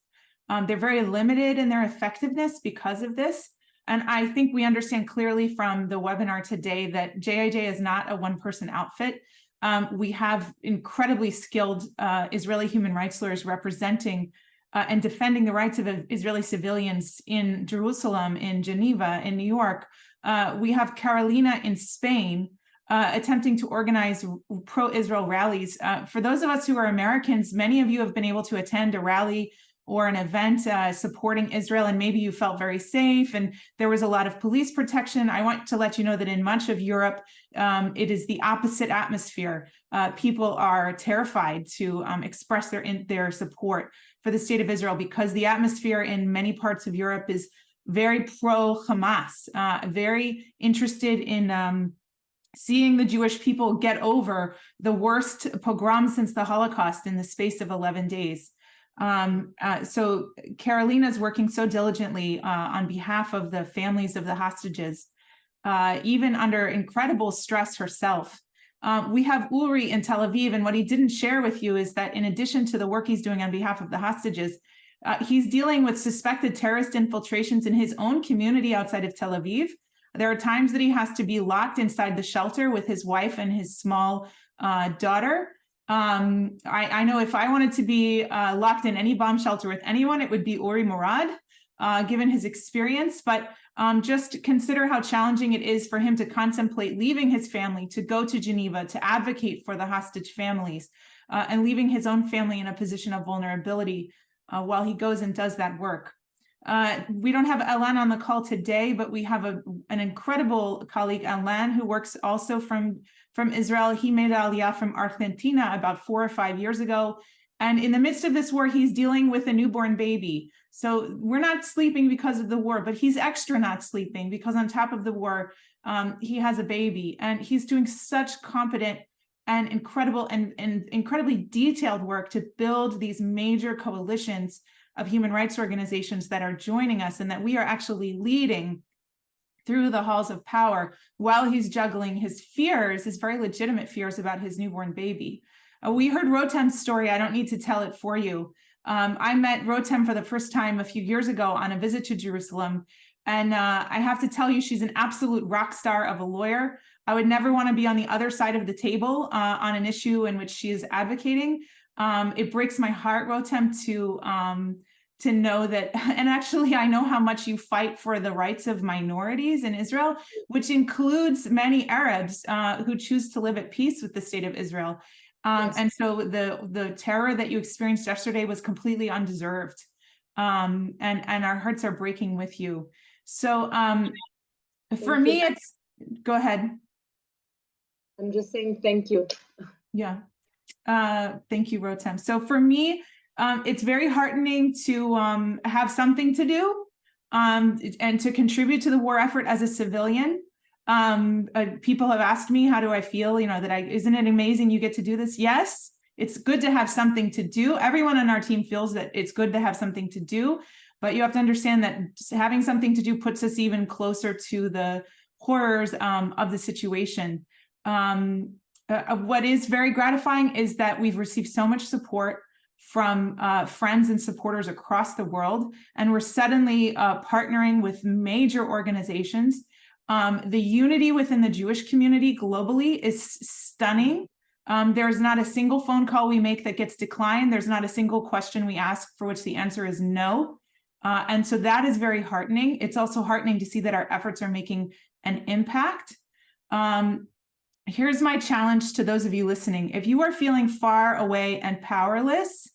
Speaker 6: They're very limited in their effectiveness because of this. And I think we understand clearly from the webinar today that JIJ is not a one-person outfit. We have incredibly skilled Israeli human rights lawyers representing and defending the rights of Israeli civilians in Jerusalem, in Geneva, in New York. We have Carolina in Spain attempting to organize pro-Israel rallies. For those of us who are Americans, many of you have been able to attend a rally or an event supporting Israel, and maybe you felt very safe and there was a lot of police protection. I want to let you know that in much of Europe, it is the opposite atmosphere. People are terrified to express their support for the state of Israel because the atmosphere in many parts of Europe is very pro-Hamas, very interested in seeing the Jewish people get over the worst pogrom since the Holocaust in the space of 11 days. So Carolina is working so diligently on behalf of the families of the hostages, even under incredible stress herself. We have Uri in Tel Aviv, and what he didn't share with you is that in addition to the work he's doing on behalf of the hostages, He's dealing with suspected terrorist infiltrations in his own community outside of Tel Aviv. There are times that he has to be locked inside the shelter with his wife and his small daughter. I know if I wanted to be locked in any bomb shelter with anyone, it would be Uri Murad, given his experience. But just consider how challenging it is for him to contemplate leaving his family, to go to Geneva, to advocate for the hostage families, and leaving his own family in a position of vulnerability while he goes and does that work. We don't have Alan on the call today, but we have an incredible colleague, Alan, who works also from Israel. He made Aliyah from Argentina about 4 or 5 years ago. And in the midst of this war, he's dealing with a newborn baby. So we're not sleeping because of the war, but he's extra not sleeping because on top of the war, he has a baby. And he's doing such competent and incredible and incredibly detailed work to build these major coalitions of human rights organizations that are joining us and that we are actually leading through the halls of power while he's juggling his fears, his very legitimate fears about his newborn baby. We heard Rotem's story. I don't need to tell it for you. I met Rotem for the first time a few years ago on a visit to Jerusalem. And I have to tell you, she's an absolute rock star of a lawyer. I would never want to be on the other side of the table on an issue in which she is advocating. It breaks my heart, Rotem, to know that, and actually I know how much you fight for the rights of minorities in Israel, which includes many Arabs who choose to live at peace with the state of Israel. Yes. And so the terror that you experienced yesterday was completely undeserved. And our hearts are breaking with you. So for me, it's, go ahead.
Speaker 5: I'm just saying thank you.
Speaker 6: Yeah. Thank you, Rotem. So for me, it's very heartening to have something to do and to contribute to the war effort as a civilian. People have asked me, how do I feel? Isn't it amazing you get to do this? Yes, it's good to have something to do. Everyone on our team feels that it's good to have something to do, but you have to understand that having something to do puts us even closer to the horrors of the situation. What is very gratifying is that we've received so much support from friends and supporters across the world, and we're suddenly partnering with major organizations. The unity within the Jewish community globally is stunning. There's not a single phone call we make that gets declined. There's not a single question we ask for which the answer is no. And so that is very heartening. It's also heartening to see that our efforts are making an impact. Here's my challenge to those of you listening. If you are feeling far away and powerless,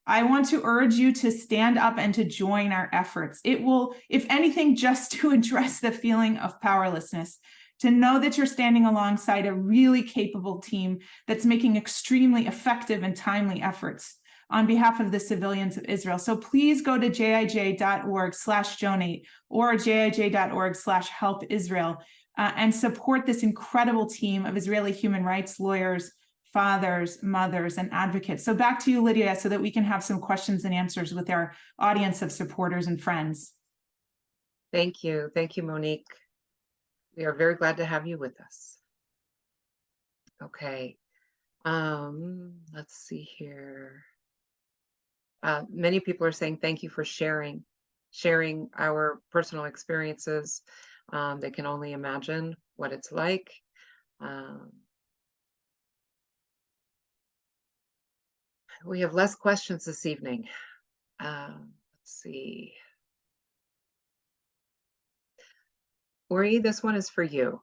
Speaker 6: I want to urge you to stand up and to join our efforts. It will, if anything, just to address the feeling of powerlessness, to know that you're standing alongside a really capable team that's making extremely effective and timely efforts on behalf of the civilians of Israel. So please go to jij.org/donate or jij.org/helpisrael and support this incredible team of Israeli human rights lawyers, fathers, mothers, and advocates. So back to you, Lydia, so that we can have some questions and answers with our audience of supporters and friends.
Speaker 1: Thank you. Thank you, Monique. We are very glad to have you with us. Okay. Let's see here. Many people are saying thank you for sharing our personal experiences. They can only imagine what it's like. We have less questions this evening. Let's see. Uri, this one is for you.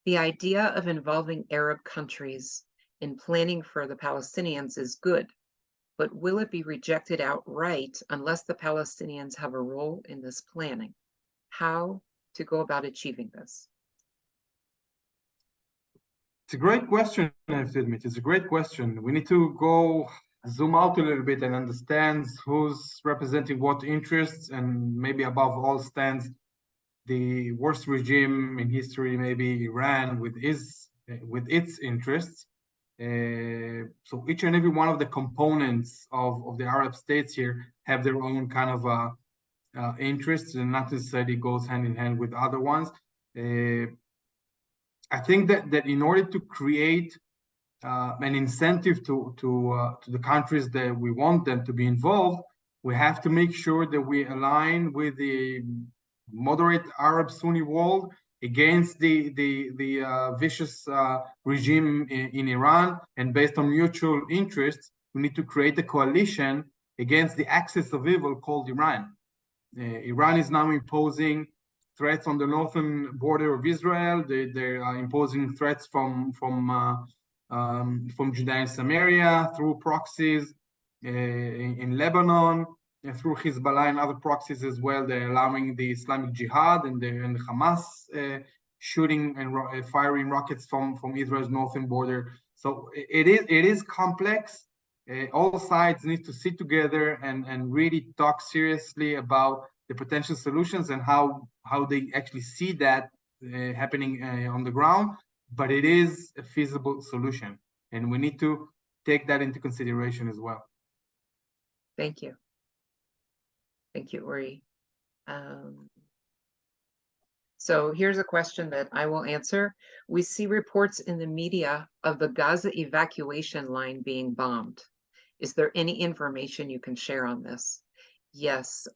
Speaker 1: The idea of involving Arab countries in planning for the Palestinians is good, but will it be rejected outright unless the Palestinians have a role in this planning? How to go about achieving this?
Speaker 4: It's a great question, I have to admit. It's a great question. We need to go zoom out a little bit and understand who's representing what interests, and maybe above all stands the worst regime in history, maybe Iran, with its interests. So each and every one of the components of the Arab states here have their own kind of interests, and not necessarily goes hand in hand with other ones. I think that in order to create an incentive to the countries that we want them to be involved, We have to make sure that we align with the moderate Arab Sunni world against the vicious regime in Iran, and based on mutual interests, we need to create a coalition against the axis of evil called Iran. Iran is now imposing threats on the northern border of Israel. They are imposing threats from Judea and Samaria through proxies in Lebanon, and through Hezbollah and other proxies as well. They're allowing the Islamic Jihad and the Hamas shooting and firing rockets from Israel's northern border. So it is complex. All sides need to sit together and really talk seriously about the potential solutions and how they actually see that happening on the ground. But it is a feasible solution, and we need to take that into consideration as well.
Speaker 1: Thank you. Thank you, Uri. So here's a question that I will answer. We see reports in the media of the Gaza evacuation line being bombed. Is there any information you can share on this? Yes.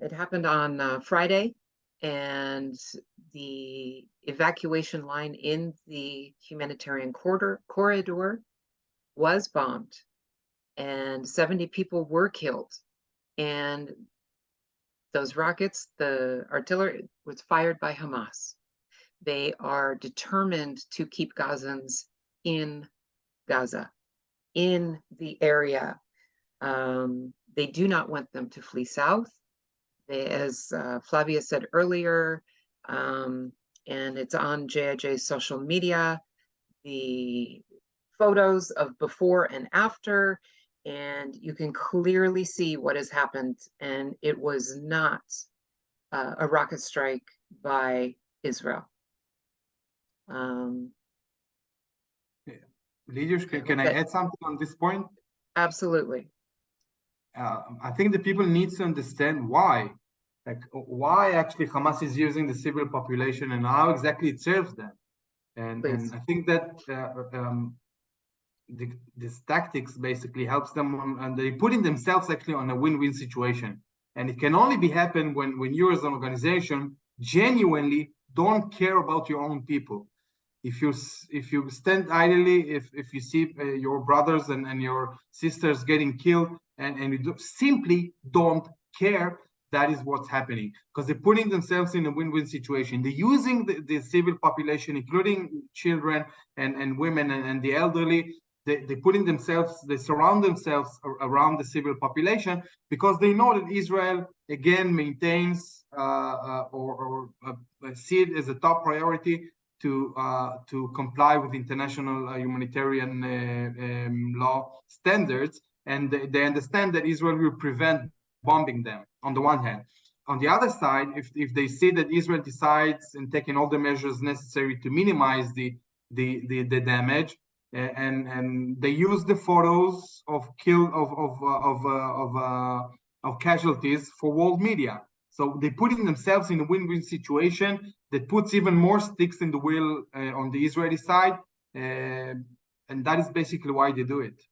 Speaker 1: It happened on Friday, and the evacuation line in the humanitarian corridor was bombed, and 70 people were killed. And those rockets, the artillery, was fired by Hamas. They are determined to keep Gazans in Gaza, in the area. They do not want them to flee south. As Flavia said earlier, and it's on JIJ's social media, the photos of before and after, and you can clearly see what has happened. And it was not a rocket strike by Israel.
Speaker 4: Leaders, can I add something on this point?
Speaker 1: Absolutely.
Speaker 4: I think the people need to understand why actually Hamas is using the civil population and how exactly it serves them. And I think that this tactics basically helps them, and they're putting themselves actually on a win-win situation. And it can only be happen when you as an organization genuinely don't care about your own people. If you stand idly, if you see your brothers and your sisters getting killed, and you simply don't care, that is what's happening, because they're putting themselves in a win-win situation. They're using the civil population, including children and women and the elderly. They surround themselves around the civil population, because they know that Israel again maintains or see it as a top priority to comply with international humanitarian law standards, and they understand that Israel will prevent bombing them on the one hand. On the other side, if they see that Israel decides and taking all the measures necessary to minimize the damage, and they use the photos of casualties for world media. So they're putting themselves in a win-win situation that puts even more sticks in the wheel on the Israeli side, and that is basically why they do it.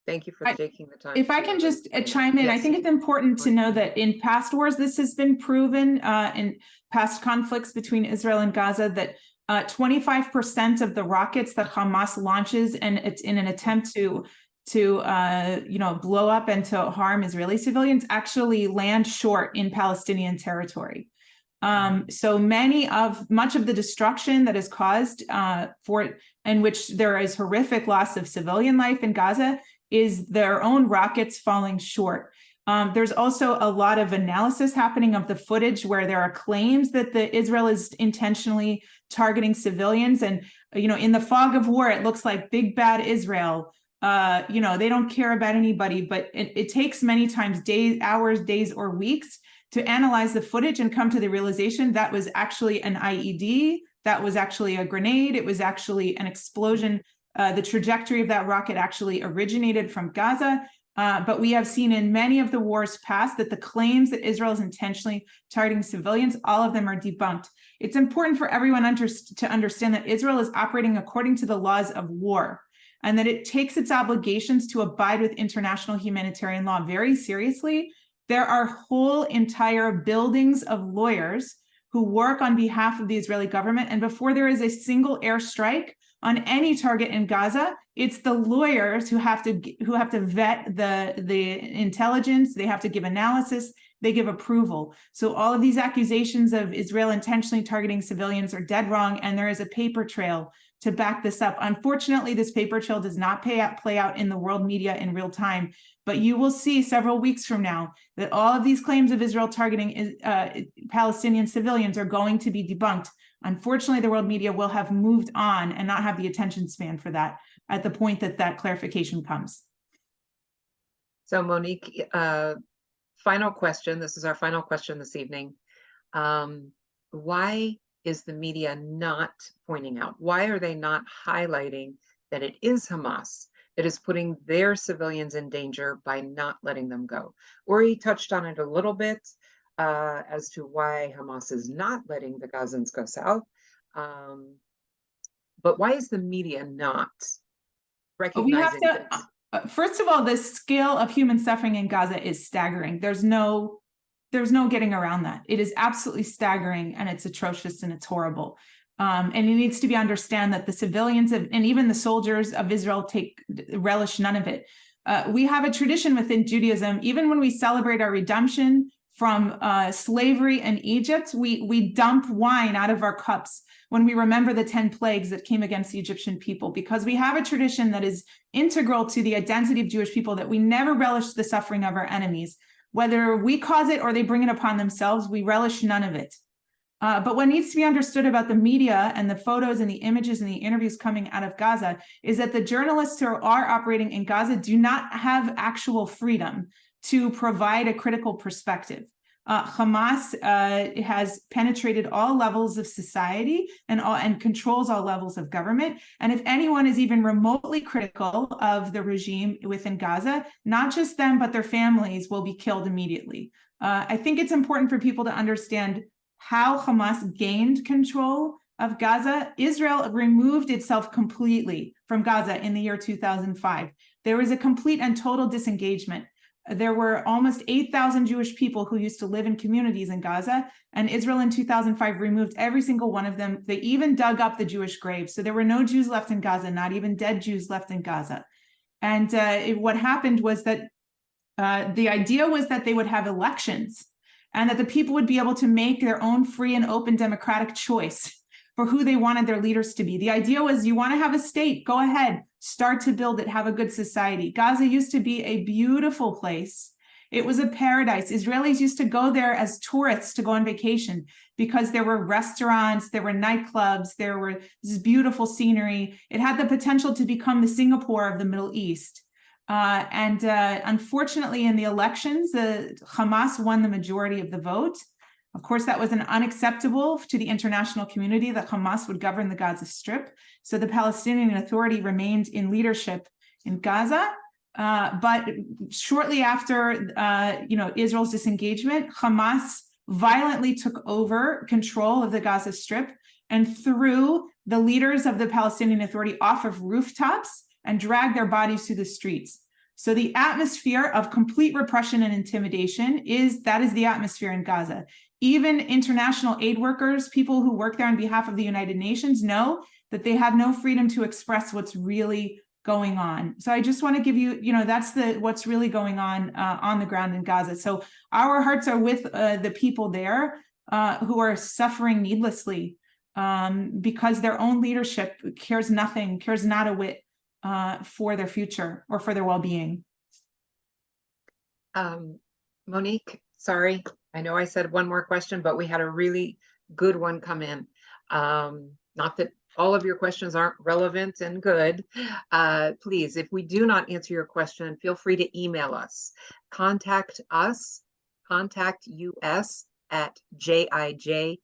Speaker 1: Thank you for taking the time.
Speaker 6: If I can just chime in,
Speaker 1: yes.
Speaker 6: I think it's important to know that in past wars, this has been proven in past conflicts between Israel and Gaza, that 25% of the rockets that Hamas launches, and it's in an attempt to blow up and to harm Israeli civilians, actually land short in Palestinian territory. So much of the destruction that is caused in which there is horrific loss of civilian life in Gaza is their own rockets falling short. There's also a lot of analysis happening of the footage where there are claims that Israel is intentionally targeting civilians, and in the fog of war, it looks like big bad Israel. They don't care about anybody, but it takes many times hours, days, or weeks to analyze the footage and come to the realization that was actually an IED, that was actually a grenade, it was actually an explosion. The trajectory of that rocket actually originated from Gaza, but we have seen in many of the wars past that the claims that Israel is intentionally targeting civilians, all of them are debunked. It's important for everyone to understand that Israel is operating according to the laws of war. and that it takes its obligations to abide with international humanitarian law very seriously. There are whole entire buildings of lawyers who work on behalf of the Israeli government, and before there is a single airstrike on any target in Gaza, it's the lawyers who have to vet the intelligence. They have to give analysis. They give approval. So all of these accusations of Israel intentionally targeting civilians are dead wrong, and there is a paper trail to back this up. Unfortunately, this paper trail does not play out in the world media in real time, but you will see several weeks from now that all of these claims of Israel targeting Palestinian civilians are going to be debunked. Unfortunately, the world media will have moved on and not have the attention span for that at the point that that clarification comes.
Speaker 1: So Monique, final question. This is our final question this evening. Why is the media not pointing out? Why are they not highlighting that it is Hamas that is putting their civilians in danger by not letting them go? Uri touched on it a little bit as to why Hamas is not letting the Gazans go south. But why is the media not recognizing this?
Speaker 6: First of all, the scale of human suffering in Gaza is staggering. There's no getting around that. It is absolutely staggering, and it's atrocious, and it's horrible. And it needs to be understood that the civilians and even the soldiers of Israel relish none of it. We have a tradition within Judaism, even when we celebrate our redemption from slavery in Egypt, we dump wine out of our cups when we remember the 10 plagues that came against the Egyptian people, because we have a tradition that is integral to the identity of Jewish people, that we never relish the suffering of our enemies. Whether we cause it or they bring it upon themselves, we relish none of it. But what needs to be understood about the media and the photos and the images and the interviews coming out of Gaza is that the journalists who are operating in Gaza do not have actual freedom to provide a critical perspective. Hamas has penetrated all levels of society and controls all levels of government. And if anyone is even remotely critical of the regime within Gaza, not just them, but their families will be killed immediately. I think it's important for people to understand how Hamas gained control of Gaza. Israel removed itself completely from Gaza in the year 2005. There was a complete and total disengagement. There were almost 8,000 Jewish people who used to live in communities in Gaza, and Israel in 2005 removed every single one of them. They even dug up the Jewish graves. So there were no Jews left in Gaza, not even dead Jews left in Gaza. And what happened was that the idea was that they would have elections and that the people would be able to make their own free and open democratic choice for who they wanted their leaders to be. The idea was, you want to have a state, go ahead, start to build it, have a good society. Gaza used to be a beautiful place. It was a paradise. Israelis used to go there as tourists to go on vacation because there were restaurants, there were nightclubs, there were this beautiful scenery. It had the potential to become the Singapore of the Middle East. Unfortunately, in the elections, Hamas won the majority of the vote. Of course, that was unacceptable to the international community that Hamas would govern the Gaza Strip. So the Palestinian Authority remained in leadership in Gaza. But shortly after, Israel's disengagement, Hamas violently took over control of the Gaza Strip and threw the leaders of the Palestinian Authority off of rooftops and dragged their bodies through the streets. So the atmosphere of complete repression and intimidation is the atmosphere in Gaza. Even international aid workers, people who work there on behalf of the United Nations, know that they have no freedom to express what's really going on. So I just want to give you, that's what's really going on the ground in Gaza. So our hearts are with the people there who are suffering needlessly because their own leadership cares not a whit for their future or for their well-being.
Speaker 1: Monique, sorry, I know I said one more question, but we had a really good one come in. Not that all of your questions aren't relevant and good. Please, if we do not answer your question, feel free to email us. Contact us at jij.org.il.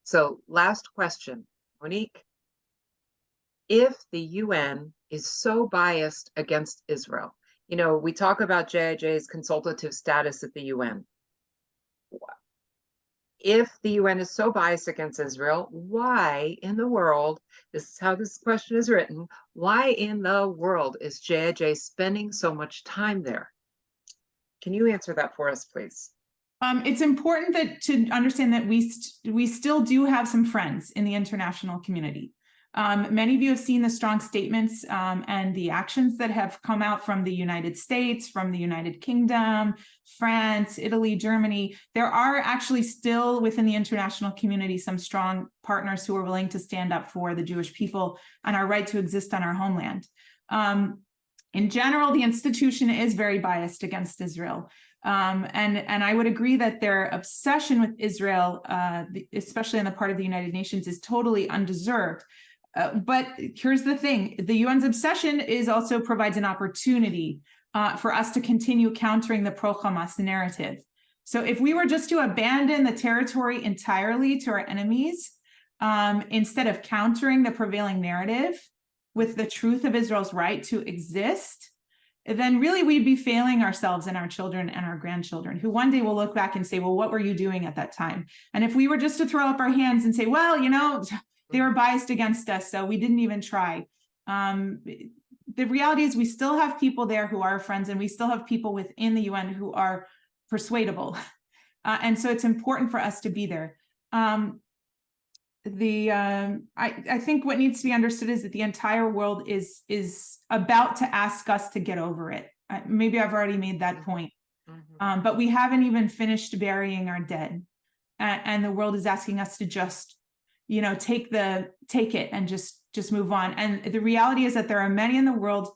Speaker 1: So last question, Monique. If the UN is so biased against Israel, we talk about JIJ's consultative status at the UN. if the UN is so biased against Israel, why in the world, this is how this question is written, why in the world is JIJ spending so much time there? Can you answer that for us, please?
Speaker 6: It's important to understand that we still do have some friends in the international community. Many of you have seen the strong statements and the actions that have come out from the United States, from the United Kingdom, France, Italy, Germany. There are actually still within the international community some strong partners who are willing to stand up for the Jewish people and our right to exist on our homeland. In general, the institution is very biased against Israel. And I would agree that their obsession with Israel, especially on the part of the United Nations, is totally undeserved. But here's the thing, the UN's obsession also provides an opportunity for us to continue countering the pro-Hamas narrative. So if we were just to abandon the territory entirely to our enemies, instead of countering the prevailing narrative with the truth of Israel's right to exist, then really we'd be failing ourselves and our children and our grandchildren, who one day will look back and say, well, what were you doing at that time? And if we were just to throw up our hands and say, well, you know, they were biased against us, so we didn't even try. The reality is we still have people there who are friends, and we still have people within the UN who are persuadable. And so it's important for us to be there. I think what needs to be understood is that the entire world is about to ask us to get over it. Maybe I've already made that point, but we haven't even finished burying our dead, and the world is asking us to just, you know, take it and just move on. And the reality is that there are many in the world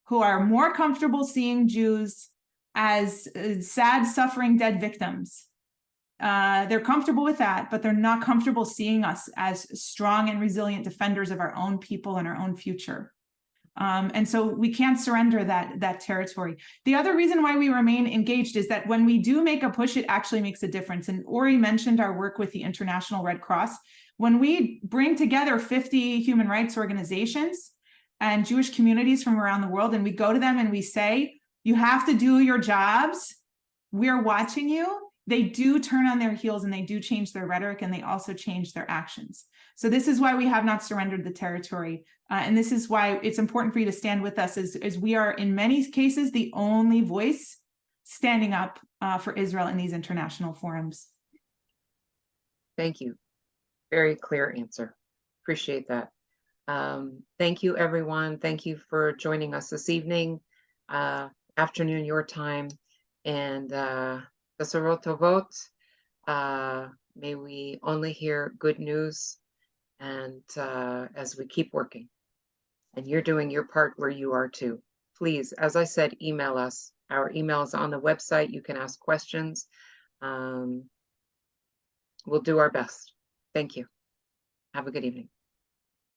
Speaker 6: who are more comfortable seeing Jews as sad, suffering, dead victims. They're comfortable with that, but they're not comfortable seeing us as strong and resilient defenders of our own people and our own future. And so we can't surrender that territory. The other reason why we remain engaged is that when we do make a push, it actually makes a difference. And Ori mentioned our work with the International Red Cross. When we bring together 50 human rights organizations and Jewish communities from around the world, and we go to them and we say, you have to do your jobs, we're watching you, they do turn on their heels and they do change their rhetoric, and they also change their actions. So this is why we have not surrendered the territory. And this is why it's important for you to stand with us, as we are in many cases the only voice standing up for Israel in these international forums.
Speaker 1: Thank you. Very clear answer. Appreciate that. Thank you, everyone. Thank you for joining us this evening, afternoon, your time, and Besorot Tovot. May we only hear good news, and as we keep working. And you're doing your part where you are too. Please, as I said, email us. Our email is on the website. You can ask questions. We'll do our best. Thank you. Have a good evening.